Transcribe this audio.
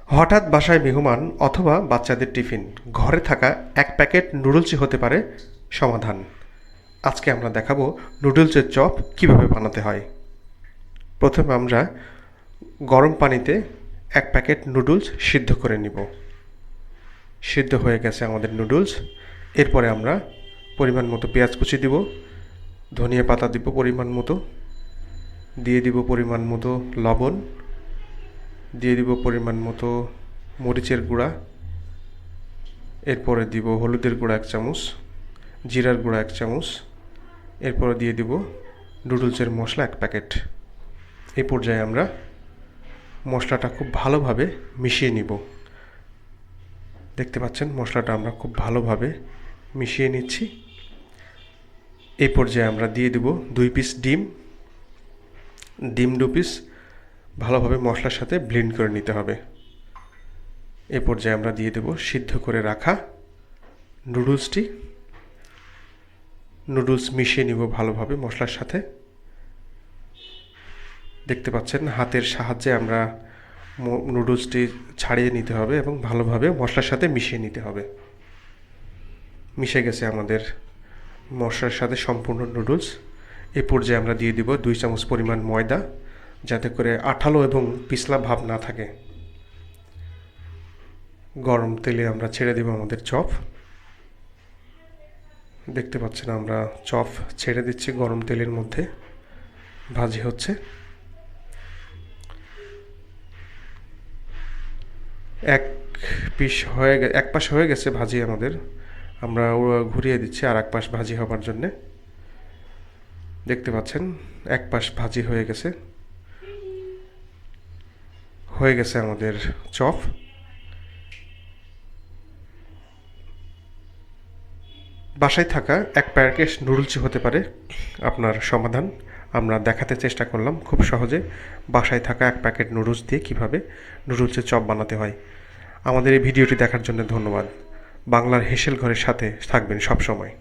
হঠাৎ বাসায় মেহমান অথবা বাচ্চাদের টিফিন, ঘরে থাকা এক প্যাকেট নুডলসই হতে পারে সমাধান। আজকে আমরা দেখাবো নুডলসের চপ কিভাবে বানাতে হয়। প্রথমে আমরা গরম পানিতে এক প্যাকেট নুডলস সিদ্ধ করে নিব। সিদ্ধ হয়ে গেছে আমাদের নুডলস। এরপরে আমরা পরিমাণ মতো পেঁয়াজ কুচি দিব, ধনিয়া পাতা দিব পরিমাণ মতো, দিয়ে দিব পরিমাণ মতো লবণ, দিয়ে দিব পরিমাণ মতো মরিচের গুঁড়া, এরপরে দিব হলুদের গুঁড়া 1 চামচ, জিরার গুঁড়া 1 চামচ, এরপরে দিয়ে দিব নুডলসের মশলা 1 প্যাকেট। এই পর্যায়ে আমরা মশলাটা খুব ভালোভাবে মিশিয়ে নিব। দেখতে পাচ্ছেন মশলাটা আমরা খুব ভালোভাবে মিশিয়ে নিচ্ছি। এই পর্যায়ে আমরা দিয়ে দেব 2 পিস ডিম। 2 পিস ভালোভাবে মশলার সাথে ব্লেন্ড করে নিতে হবে। এ পর্যায়ে আমরা দিয়ে দেব সিদ্ধ করে রাখা নুডলস মিশিয়ে নিব ভালোভাবে মশলার সাথে। দেখতে পাচ্ছেন হাতের সাহায্যে আমরা নুডলসটি ছাড়িয়ে নিতে হবে এবং ভালোভাবে মশলার সাথে মিশিয়ে নিতে হবে। মিশে গেছে আমাদের মশলার সাথে সম্পূর্ণ নুডলস। এ পর্যায়ে আমরা দিয়ে দিব 2 চামচ পরিমাণ ময়দা, যাতে করে আঠালো এবং পিছলা ভাব না থাকে। গরম তেলে আমরা ছেড়ে দেব আমাদের চপ। দেখতে পাচ্ছেন আমরা চপ ছেড়ে দিচ্ছি গরম তেলের মধ্যে, ভাজি হচ্ছে। এক পাশ হয়ে গেছে ভাজি আমাদের, আমরা ঘুরিয়ে দিচ্ছি আর এক পাশ ভাজি হবার জন্যে। দেখতে পাচ্ছেন এক পাশ ভাজি হয়ে গেছে আমাদের চপ। বাসায় থাকা এক প্যাকেট নুডলসই হতে পারে আপনার সমাধান। আমরা দেখাতে চেষ্টা করলাম খুব সহজে বাসায় থাকা এক প্যাকেট নুডলস দিয়ে কীভাবে নুডলসের চপ বানাতে হয়। আমাদের এই ভিডিওটি দেখার জন্য ধন্যবাদ। বাংলার হেসেল ঘরের সাথে থাকবেন সব সময়।